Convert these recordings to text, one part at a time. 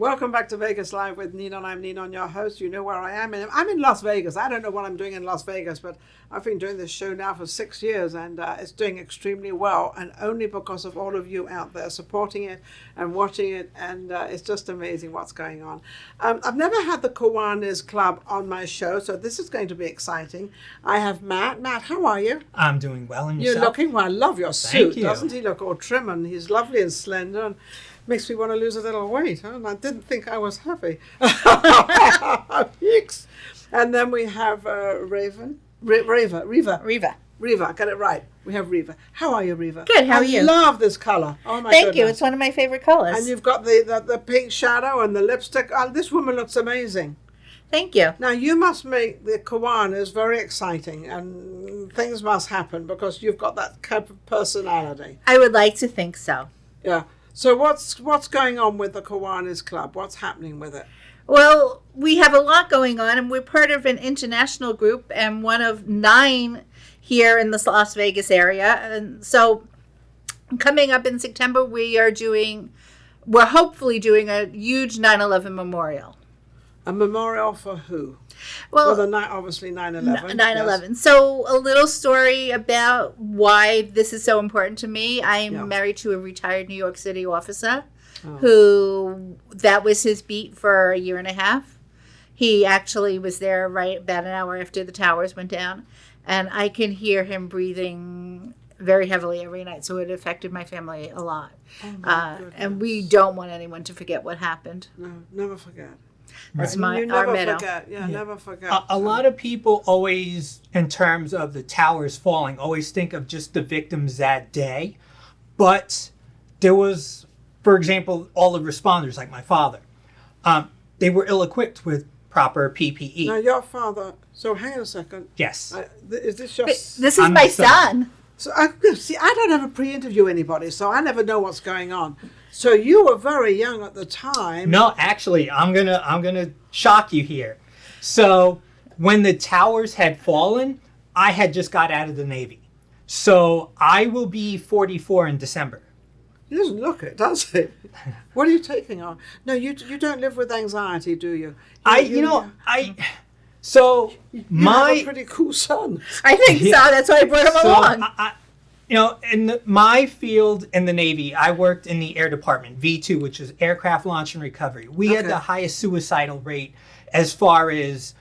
Welcome back to Vegas Live with Ninon. I'm Ninon, your host. You know where I am. I'm in Las Vegas. I don't know what I'm doing in Las Vegas, but I've been doing this show now for 6 years, and it's doing extremely well, and only because of all of you out there supporting it and watching it, and it's just amazing what's going on. I've never had the Kiwanis Club on my show, so this is going to be exciting. I have Matt. Matt, how are you? I'm doing well, and yourself? You're looking well. I love your Thank suit. you. Doesn't he look all trim, and he's lovely and slender, and makes me want to lose a little weight. Huh? And I didn't think I was heavy. Yikes. And then we have Reva. I got it right. We have Reva. How are you, Reva? Good. How are you? I love this color. Oh my Thank goodness. you. It's one of my favorite colors. And you've got the pink shadow and the lipstick. Oh, this woman looks amazing. Thank you. Now, you must make the Kiwanis very exciting, and things must happen because you've got that type of personality. I would like to think so. Yeah. So what's going on with the Kiwanis Club? What's happening with it? Well, we have a lot going on, and we're part of an international group and one of 9 here in the Las Vegas area. And so coming up in September, we're hopefully doing a huge 9/11 memorial. A memorial for who? Well, obviously 9/11. 9/11. Yes. So a little story about why this is so important to me. I'm married to a retired New York City officer who that was his beat for a year and a half. He actually was there right about an hour after the towers went down. And I can hear him breathing very heavily every night. So it affected my family a lot. And we don't want anyone to forget what happened. No, never forget. That's our motto. Never forget. A lot of people always, in terms of the towers falling, always think of just the victims that day. But there was, for example, all the responders, like my father. They were ill-equipped with proper PPE. Now, your father, so hang on a second. Yes. Is this your... This is my son. So I don't ever pre-interview anybody, so I never know what's going on. So you were very young at the time. No, actually, I'm gonna shock you here. So when the towers had fallen, I had just got out of the Navy. So I will be 44 in December. It doesn't look it, does it? What are you taking on? No, you don't live with anxiety, do you? So you my have a pretty cool son. I think so. That's why I brought him along. In my field in the Navy, I worked in the Air Department, V2, which is Aircraft Launch and Recovery. We had the highest suicidal rate as far as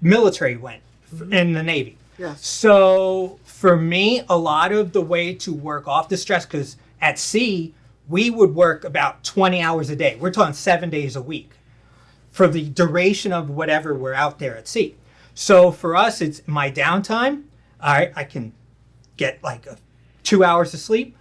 military went in the Navy. Yes. So for me, a lot of the way to work off the stress, because at sea, we would work about 20 hours a day. We're talking 7 days a week for the duration of whatever we're out there at sea. So for us, it's my downtime. I can get like 2 hours of sleep.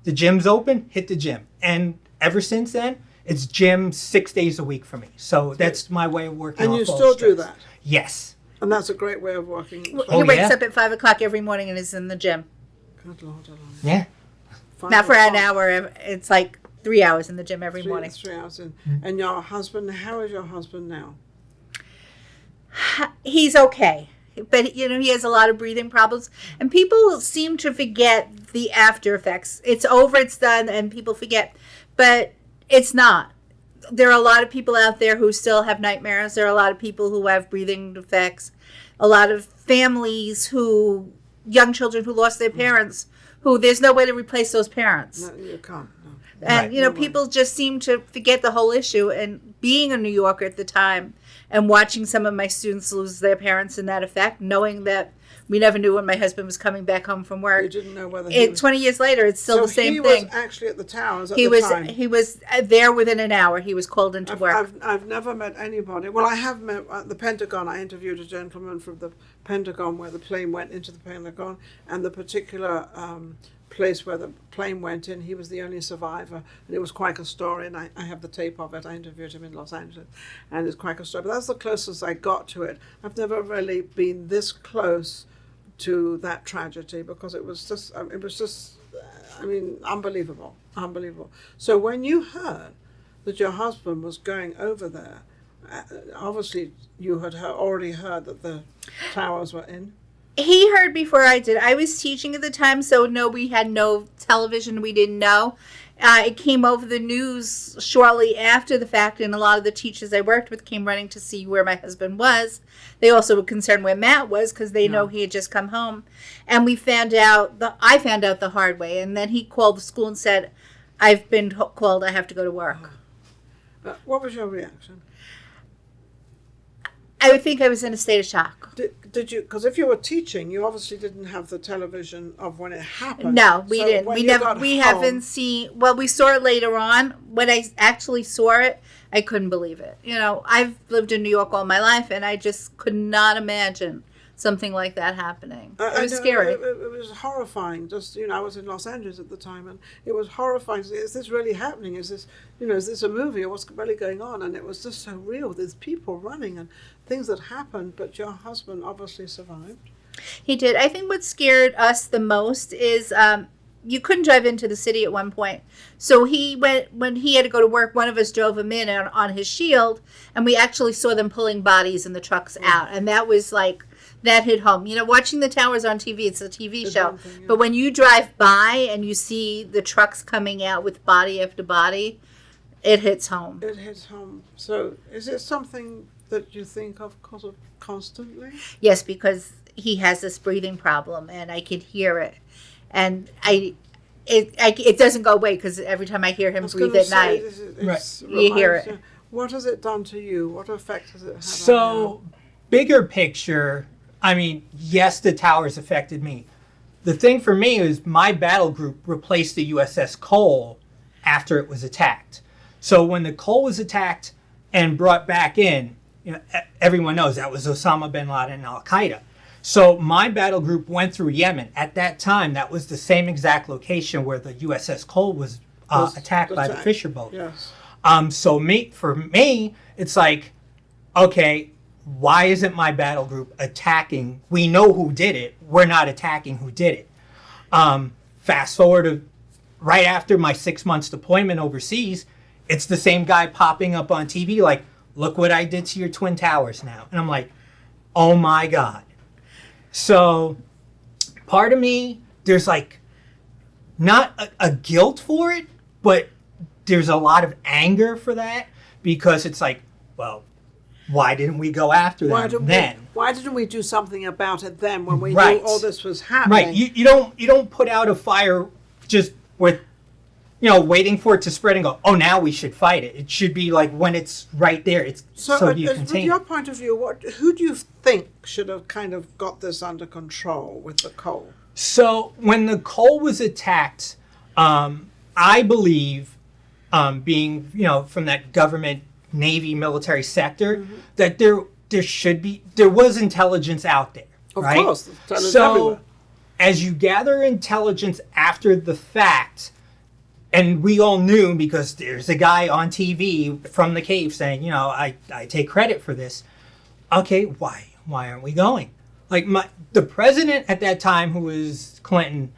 The gym's open, hit the gym. And ever since then, it's gym 6 days a week for me. So that's my way of working. And you still do that? Yes. And that's a great way of working. He wakes up at 5 o'clock every morning and is in the gym. Good Lord. Yeah. Not for an hour. It's like 3 hours in the gym every morning. 3 hours in. And your husband, how is your husband now? He's okay. But, he has a lot of breathing problems. And people seem to forget the after effects. It's over, it's done, and people forget. But it's not. There are a lot of people out there who still have nightmares. There are a lot of people who have breathing defects. A lot of families young children who lost their parents, who there's no way to replace those parents. No, you can't. No. And, people just seem to forget the whole issue. And being a New Yorker at the time and watching some of my students lose their parents in that effect, knowing that we never knew when my husband was coming back home from work. You didn't know whether 20 years later, it's still the same thing. He was actually at the towers at the time. He was there within an hour. He was called into work. I've never met anybody. Well, I have met at the Pentagon. I interviewed a gentleman from the Pentagon where the plane went into the Pentagon, and the particular place where the plane went in, he was the only survivor, and it was quite a story, and I have the tape of it. I interviewed him in Los Angeles, and it's quite a story, but that's the closest I got to it. I've never really been this close to that tragedy because it was just unbelievable. So when you heard that your husband was going over there, obviously you had already heard that the towers were in. He heard before I did. I was teaching at the time, so no, we had no television. We didn't know. It came over the news shortly after the fact, and a lot of the teachers I worked with came running to see where my husband was. They also were concerned where Matt was because they know he had just come home. And I found out the hard way. And then he called the school and said, I've been called, I have to go to work. What was your reaction? I would think I was in a state of shock. Did you? Because if you were teaching, you obviously didn't have the television of when it happened. No, we didn't. We home, haven't seen. Well, we saw it later on. When I actually saw it, I couldn't believe it. I've lived in New York all my life, and I just could not imagine something like that happening. It was scary. It was horrifying. I was in Los Angeles at the time, and it was horrifying. Is this really happening? Is this a movie, or what's really going on? And it was just so real. There's people running and things that happened, but your husband obviously survived. He did. I think what scared us the most is you couldn't drive into the city at one point. So when he had to go to work, one of us drove him in on his Shield, and we actually saw them pulling bodies in the trucks out. And that was like, that hit home. Watching the towers on TV, it's a TV show. Thing, yeah. But when you drive by and you see the trucks coming out with body after body, it hits home. It hits home. So is it something that you think of constantly? Yes, because he has this breathing problem, and I can hear it. And it doesn't go away because every time I hear him breathe at night, you hear it. What has it done to you? What effect has it had So, on you? Bigger picture, yes, the towers affected me. The thing for me is my battle group replaced the USS Cole after it was attacked. So when the Cole was attacked and brought back in, everyone knows that was Osama bin Laden and Al-Qaeda. So my battle group went through Yemen. At that time, that was the same exact location where the USS Cole was attacked by the Fisher boat. Yes. So for me, it's like, okay, why isn't my battle group attacking? We know who did it. We're not attacking who did it. Fast forward to right after my 6 months deployment overseas, it's the same guy popping up on TV like, look what I did to your Twin Towers now. And I'm like, oh my God. So part of me, there's like not a guilt for it, but there's a lot of anger for that because it's like, well, why didn't we go after them then? Why didn't we do something about it then when we Right. knew all this was happening? Right. You don't put out a fire just with waiting for it to spread and go, oh, now we should fight it. It should be like when it's right there. It's so you contain from your point of view, who do you think should have kind of got this under control with the coal? So when the coal was attacked, I believe, being from that government Navy military sector, that there was intelligence out there. Of right? course, intelligence so everywhere. As you gather intelligence after the fact, and we all knew because there's a guy on TV from the cave saying, I take credit for this. Okay, why aren't we going? Like the president at that time, who was Clinton,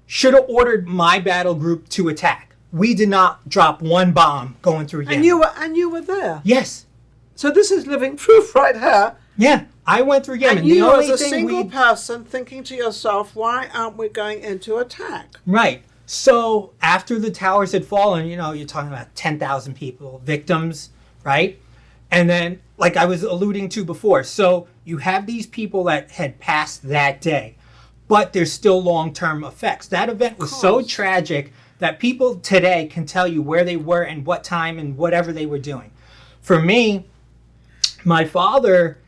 should have ordered my battle group to attack. We did not drop one bomb going through Yemen. And you were there. Yes. So this is living proof right here. Yeah, I went through Yemen. And you as a single person thinking to yourself, why aren't we going into attack? Right. So after the towers had fallen, you're talking about 10,000 people, victims, right? And then, like I was alluding to before, so you have these people that had passed that day, but there's still long-term effects. That event was so tragic that people today can tell you where they were and what time and whatever they were doing. For me, my father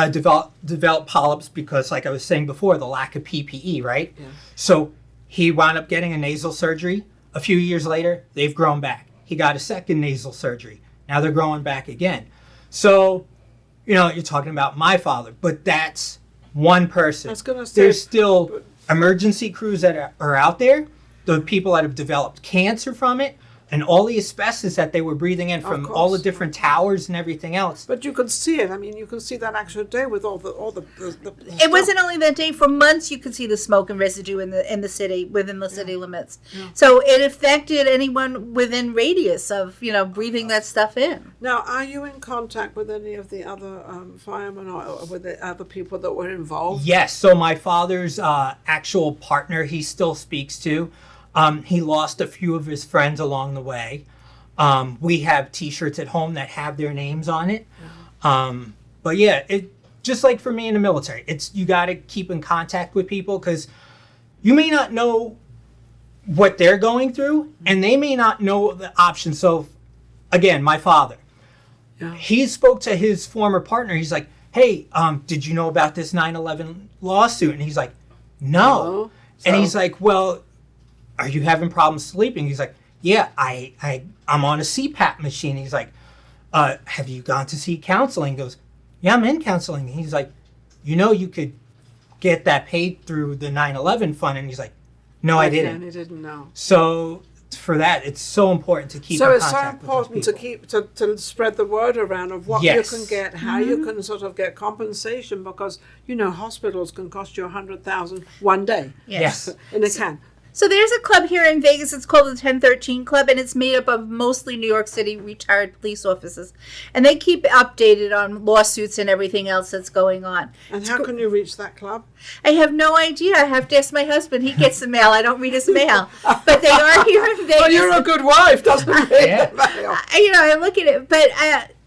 developed polyps because, like I was saying before, the lack of PPE, right? Yeah. So he wound up getting a nasal surgery. A few years later, they've grown back. He got a second nasal surgery. Now they're growing back again. So, you're talking about my father, but that's one person. I was gonna say, there's still emergency crews that are out there, the people that have developed cancer from it, and all the asbestos that they were breathing in from all the different towers and everything else. But you could see it. I mean, you could see that actual day with all the It wasn't only that day. For months, you could see the smoke and residue in the city, within the city limits. Yeah. So it affected anyone within radius of breathing that stuff in. Now, are you in contact with any of the other firemen or with the other people that were involved? Yes. So my father's actual partner, he still speaks to. He lost a few of his friends along the way. We have T-shirts at home that have their names on it. But yeah, it just like for me in the military, you got to keep in contact with people because you may not know what they're going through, and they may not know the options. So, again, my father, he spoke to his former partner. He's like, "Hey, did you know about this 9/11 lawsuit?" And he's like, "No." And he's like, "Well, are you having problems sleeping?" He's like, "Yeah, I'm on a CPAP machine." He's like, "Have you gone to see counseling?" He goes, "Yeah, I'm in counseling." He's like, "You could get that paid through the 9/11 fund." And he's like, "No, I didn't." He didn't know. So for that, it's so important to keep. So in it's so contact important with to those people. to spread the word around of what Yes. you can get, how you can sort of get compensation, because hospitals can cost you $100,000 one day. Yes. And it can. So there's a club here in Vegas. It's called the 1013 Club, and it's made up of mostly New York City retired police officers. And they keep updated on lawsuits and everything else that's going on. And how can you reach that club? I have no idea. I have to ask my husband. He gets the mail. I don't read his mail. But they are here in Vegas. Well, you're a good wife, doesn't it? Yeah. I look at it. But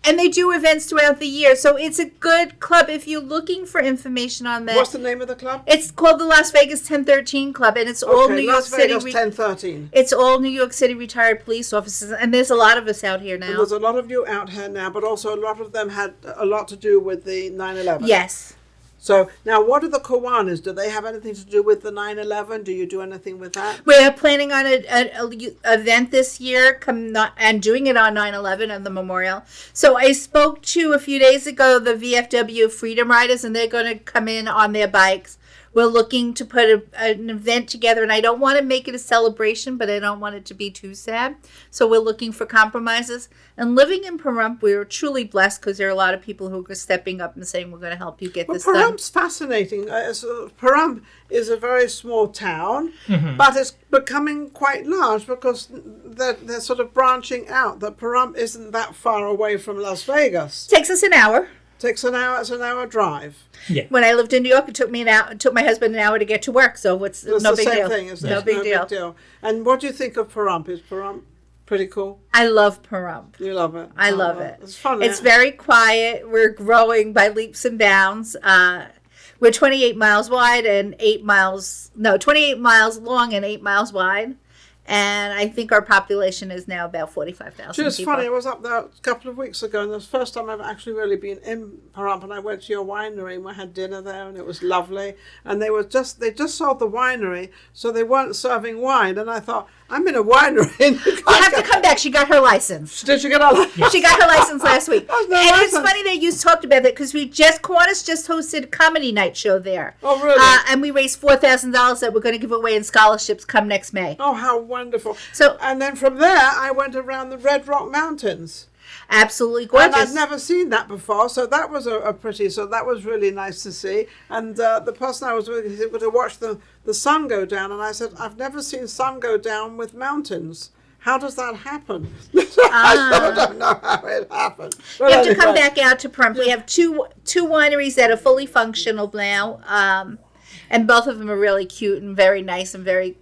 and they do events throughout the year. So it's a good club if you're looking for information on that. What's the name of the club? It's called the Las Vegas 1013 Club, and it's all New York Las Vegas City. 1013. It's all New York City retired police officers, and there's a lot of us out here And now. there's a lot of you out here now, but also a lot of them had a lot to do with the 9/11. Yes. So now, what are the Kiwanis? Do they have anything to do with the 9/11? Do you do anything with that? We're planning on an event this year, and doing it on 9/11 and the memorial. So I spoke to a few days ago the VFW Freedom Riders, and they're going to come in on their bikes. We're looking to put an event together, and I don't want to make it a celebration, but I don't want it to be too sad. So we're looking for compromises. And living in Pahrump, we are truly blessed because there are a lot of people who are stepping up and saying, we're going to help you get this done. Pahrump's fascinating. Pahrump is a very small town, but it's becoming quite large because they're sort of branching out. That Pahrump isn't that far away from Las Vegas. Takes us an hour. Takes an hour. It's an hour drive. Yeah. When I lived in New York, it took me an hour. It took my husband an hour to get to work. So It's no the big same deal. thing, isn't it? No big deal. And what do you think of Pahrump? Is Pahrump pretty cool? I love Pahrump. You love it. I love it. It's fun. It's very quiet. We're growing by leaps and bounds. We're 28 miles wide and 28 miles long and 8 miles wide. And I think our population is now about 45,000 It's people. funny, I was up there a couple of weeks ago, and it was the first time I've actually really been in Pahrump, and I went to your winery, and we had dinner there, and it was lovely. And they just sold the winery, so they weren't serving wine, and I thought, I'm in a winery. You have to come back. She got her license. Did you get a license? She got her license last week. That's no And it's license. funny that you talked about that because Kiwanis just hosted a comedy night show there. Oh, really? And we raised $4,000 that we're going to give away in scholarships come next May. Oh, how wonderful. So- and then from there, I went around the Red Rock Mountains. Absolutely And gorgeous. I'd never seen that before, so that was so that was really nice to see. And the person I was with, he said, to watch the sun go down, and I said, I've never seen sun go down with mountains. How does that happen? I still don't know how it happened. But You have to come anyway. back out to Pahrump. We have two wineries that are fully functional now, and both of them are really cute and very nice and very.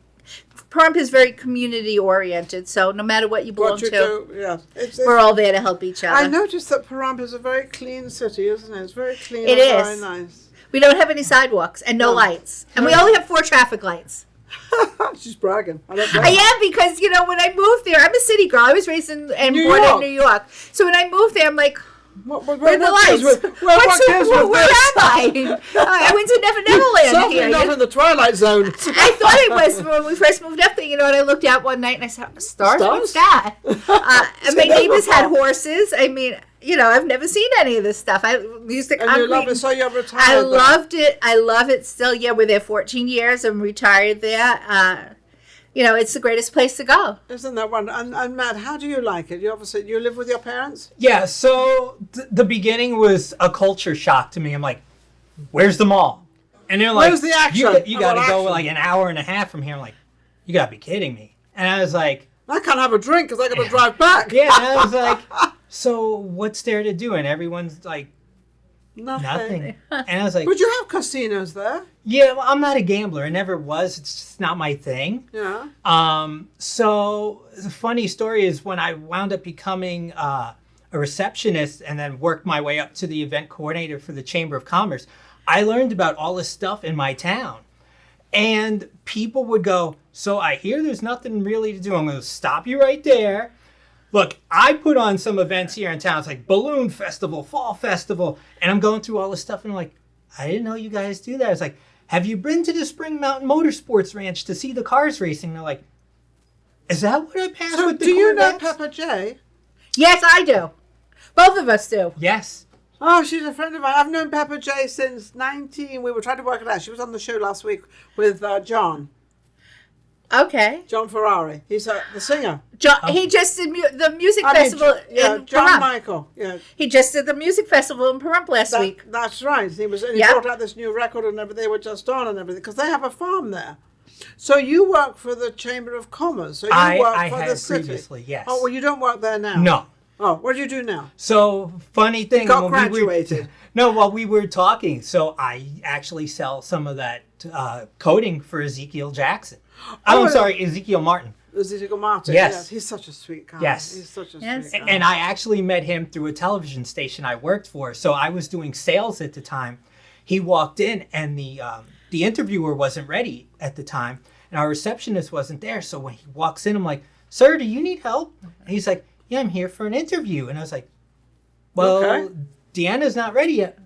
Pahrump is very community oriented, so no matter what you belong What you to, do, yeah. we're all there to help each other. I noticed that Pahrump is a very clean city, isn't it? It's very clean It and is. very nice. We don't have any sidewalks and no lights, and we only have 4 traffic lights. She's bragging. I don't blame I her. am because when I moved there, I'm a city girl. I was raised and New born York. in New York. So when I moved there, I'm like, Where where are the lights? Where am I? I went to Neverland Certainly here. not in the Twilight Zone. I thought it was when we first moved up there, and I looked out one night and I saw stars. What's that? And my neighbors had horses. I mean, I've never seen any of this stuff. I used to And you love it, so you're retired. I there. loved it. I love it still. Yeah, we're there 14 years. I'm retired there. It's the greatest place to go. Isn't that wonderful? And Matt, how do you like it? You live with your parents? Yeah, so the beginning was a culture shock to me. I'm like, where's the mall? And they're like, Where's the action? You got to What go action? like an hour and a half from here. I'm like, you got to be kidding me. And I was like, I can't have a drink because I got to drive back. yeah. And I was like, so what's there to do? And everyone's like, Nothing. And I was like, But you have casinos there. yeah, well, I'm not a gambler. I never was. It's just not my thing. Yeah. So the funny story is when I wound up becoming a receptionist and then worked my way up to the event coordinator for the Chamber of Commerce, I learned about all this stuff in my town. And people would go, so I hear there's nothing really to do. I'm going to stop you right there. Look, I put on some events here in town. It's like Balloon Festival, Fall Festival. And I'm going through all this stuff. And I'm like, I didn't know you guys do that. It's like, have you been to the Spring Mountain Motorsports Ranch to see the cars racing? And they're like, is that what I passed So with the do you know Corvettes? Pepper J? Yes, I do. Both of us do. Yes. Oh, she's a friend of mine. I've known Pepper J since 19. We were trying to work it out. She was on the show last week with John Okay. Ferrari. He's the singer. John, He just did the music festival in John Pahrump. Michael. Yeah, He just did the music festival in Pahrump last week. that's right. He Yep. brought out this new record and everything. They were just on and everything because they have a farm there. So you work for the Chamber of Commerce. So you work I for had the city. previously, yes. Oh, well, you don't work there now. No. Oh, what do you do now? So funny thing. Got when we were- graduated. no, while we were talking, so I actually sell some of that coding for Ezekiel Jackson. I'm sorry, Ezekiel Martin. Ezekiel Martin. Yes. He's such a sweet guy. Yes. He's such a Yes. sweet guy. And I actually met him through a television station I worked for. So I was doing sales at the time. He walked in and the interviewer wasn't ready at the time. And our receptionist wasn't there. So when he walks in, I'm like, sir, do you need help? And he's like, yeah, I'm here for an interview. And I was like, well, Okay. Deanna's not ready yet.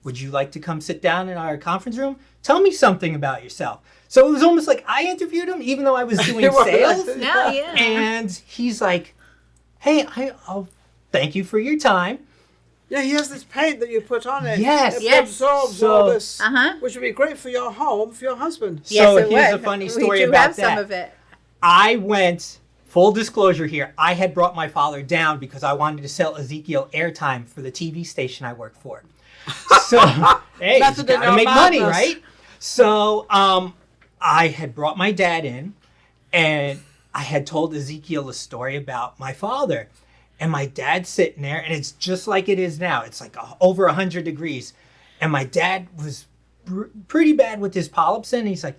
Would you like to come sit down in our conference room? Tell me something about yourself. So it was almost like I interviewed him, even though I was doing sales. No, yeah. And he's like, hey, I'll thank you for your time. Yeah, he has this paint that you put on it. Yes. It Yes. absorbs So- all this, Uh-huh. which would be great for your home, for your husband. Yes, So it here's would. a funny We story do about have that. some of it. I went, full disclosure here, I had brought my father down because I wanted to sell Ezekiel airtime for the TV station I work for. So, hey, Method you in gotta your make money, madness. right? So, I had brought my dad in, and I had told Ezekiel a story about my father. And my dad's sitting there, and it's just like it is now. It's like over 100 degrees. And my dad was pretty bad with his polyps, and he's like,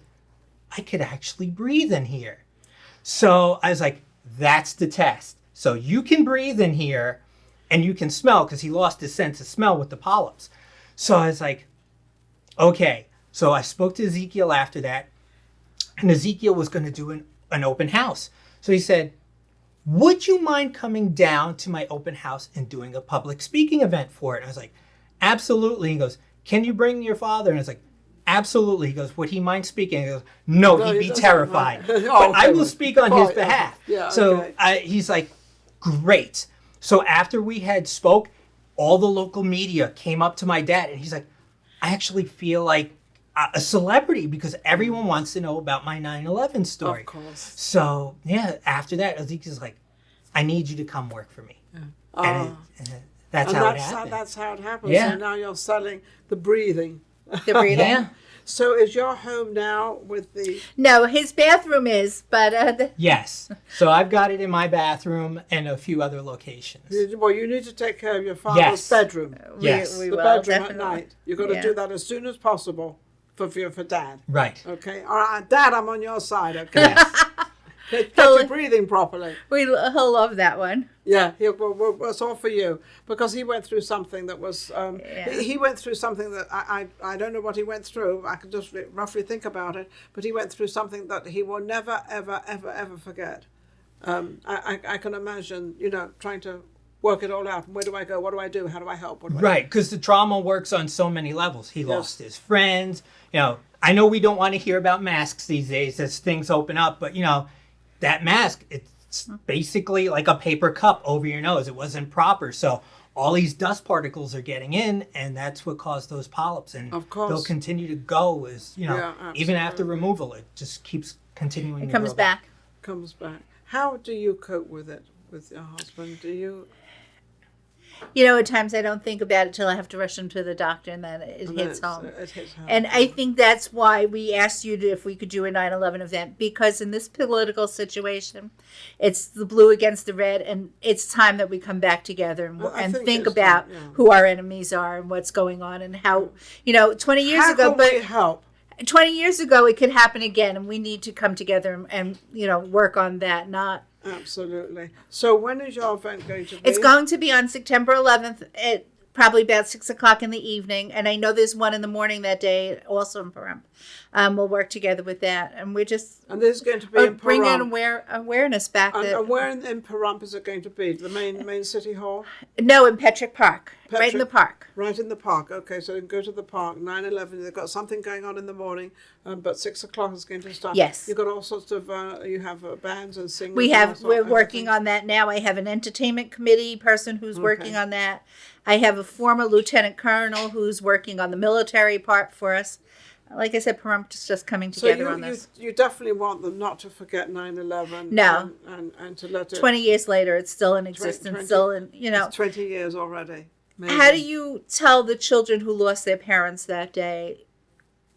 I could actually breathe in here. So I was like, that's the test. So you can breathe in here, and you can smell, because he lost his sense of smell with the polyps. So I was like, okay. So I spoke to Ezekiel after that, and Ezekiel was going to do an open house. So he said, would you mind coming down to my open house and doing a public speaking event for it? And I was like, absolutely. He goes, can you bring your father? And I was like, absolutely. He goes, would he mind speaking? He goes, no, he'd he be doesn't terrified. mind. But Oh, I okay. will speak on his behalf. Yeah, so okay. he's like, great. So after we had spoke, all the local media came up to my dad, and he's like, I actually feel like a celebrity because everyone wants to know about my 9/11 story. Of course. So yeah, after that, Ezekiel's like, I need you to come work for me. And that's And how it happened. that's how it happens. Yeah. So now you're selling the breathing. The breathing. Yeah. So is your home now with the... No, his bathroom is, but Yes. So I've got it in my bathroom and a few other locations. Well, you need to take care of your father's Yes. bedroom. Yes. we The will bedroom definitely. at night. You've got to Yeah. do that as soon as possible for Dad. Right. Okay? All right, Dad, I'm on your side, okay? Yes. Get your breathing properly. He'll love that one. Yeah, it's all for you because he went through something that was. He went through something that I don't know what he went through. I can just roughly think about it, but he went through something that he will never, ever, ever, ever forget. I can imagine, trying to work it all out. Where do I go? What do I do? How do I help? What do I Right, because the trauma works on so many levels. He lost his friends. I know we don't want to hear about masks these days as things open up, but that mask, it's basically like a paper cup over your nose. It wasn't proper. So all these dust particles are getting in, and that's what caused those polyps. And Of course. they'll continue to go as, Yeah, even after absolutely. removal, it just keeps continuing It to comes grow back. comes back? How do you cope with it with your husband? Do you? at times I don't think about it till I have to rush him to the doctor, and then it hits home. It hits home. And I think that's why we asked you if we could do a 9/11 event, because in this political situation, it's the blue against the red, and it's time that we come back together and think about who our enemies are and what's going on and how, 20 years how ago. Can we help? 20 years ago, it could happen again, and we need to come together and work on that, not. Absolutely. So when is your event going to be? It's going to be on September 11th at probably about 6 o'clock in the evening. And I know there's one in the morning that day also in Pahrump. We'll work together with that. And we're just... And this is going to be in Pahrump. Bring in awareness back. And where in Pahrump is it going to be? The main city hall? No, in Petrick Park. Right in the park. Right in the park. Okay, so you can go to the park. 9/11. They've got something going on in the morning, but 6 o'clock is going to start. Yes. You've got all sorts of. You have bands and singers. We're working on that now. I have an entertainment committee person who's working on that. I have a former lieutenant colonel who's working on the military part for us. Like I said, Pahrump is just coming together on this. You definitely want them not to forget 9/11. No. And to let it. 20 years later, it's still in existence. Still in, It's 20 years already. Amazing. How do you tell the children who lost their parents that day?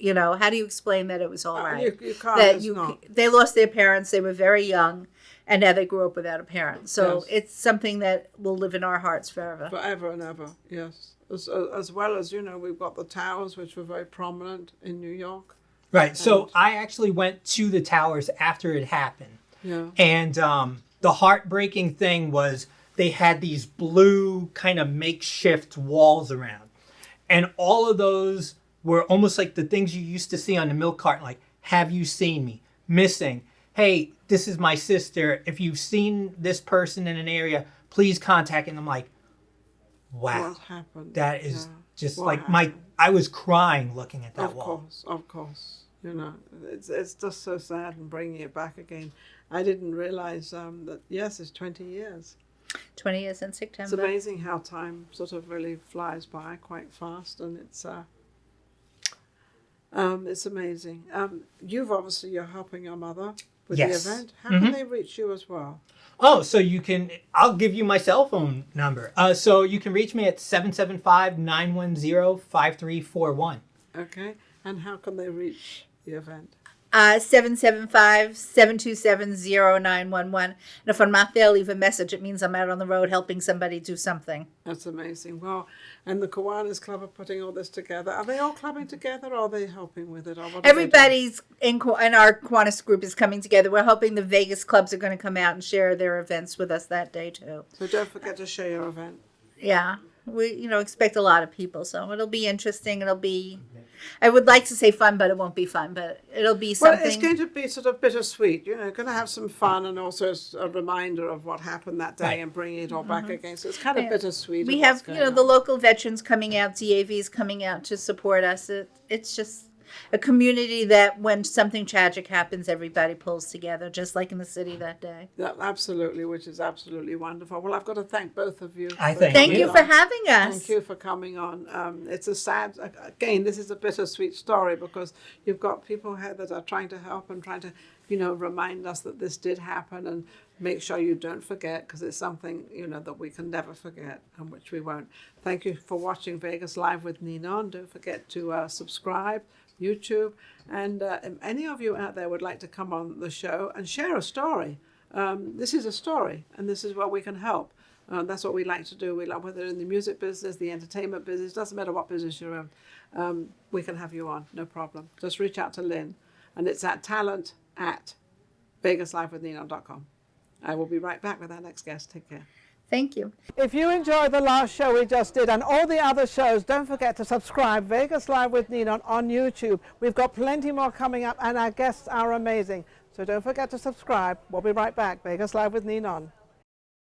How do you explain that it was all right? You can't. They lost their parents. They were very young, and now they grew up without a parent. So it's something that will live in our hearts forever. Forever and ever. Yes. As well as we've got the towers, which were very prominent in New York. Right. So I actually went to the towers after it happened. Yeah. And the heartbreaking thing was they had these blue kind of makeshift walls around. And all of those were almost like the things you used to see on the milk carton, like, have you seen me? Missing. Hey, this is my sister. If you've seen this person in an area, please contact. And I'm like, wow. What happened? That is just like I was crying looking at that wall. Of course. It's just so sad and bringing it back again. I didn't realize that, yes, it's 20 years. 20 years in September. It's amazing how time sort of really flies by quite fast, and it's amazing. You're helping your mother with the event. How can they reach you as well? Oh, so I'll give you my cell phone number. So you can reach me at 775-910-5341. Okay. And how can they reach the event? 775-727-0911. And if I'm not there, leave a message. It means I'm out on the road helping somebody do something. That's amazing. Well, and the Kiwanis Club are putting all this together. Are they all clubbing together, or are they helping with it? Or Everybody's in our Kiwanis group is coming together. We're hoping the Vegas clubs are going to come out and share their events with us that day too. So don't forget to share your event. Yeah. We, expect a lot of people, so it'll be interesting. It'll be, I would like to say fun, but it won't be fun, but it'll be something. Well, it's going to be sort of bittersweet, going to have some fun and also a reminder of what happened that day and bringing it all back again. So it's kind of bittersweet. We have, the local veterans coming out, DAVs coming out to support us. It's just a community that when something tragic happens, everybody pulls together, just like in the city that day. Yeah, absolutely, which is absolutely wonderful. Well, I've got to thank both of you. Thank you for having us. Thank you for coming on. It's a sad, again, this is a bittersweet story because you've got people here that are trying to help and trying to, remind us that this did happen and make sure you don't forget, because it's something, that we can never forget and which we won't. Thank you for watching Vegas Live with Ninon. Don't forget to subscribe. YouTube, and if any of you out there would like to come on the show and share a story. This is a story, and this is where we can help. That's what we like to do. We like, whether in the music business, the entertainment business, doesn't matter what business you're in, we can have you on, no problem. Just reach out to Lynn, and it's at talent@vegaslivewithninon.com. I will be right back with our next guest. Take care. Thank you. If you enjoyed the last show we just did and all the other shows, don't forget to subscribe Vegas Live with Ninon on YouTube. We've got plenty more coming up and our guests are amazing. So don't forget to subscribe. We'll be right back. Vegas Live with Ninon.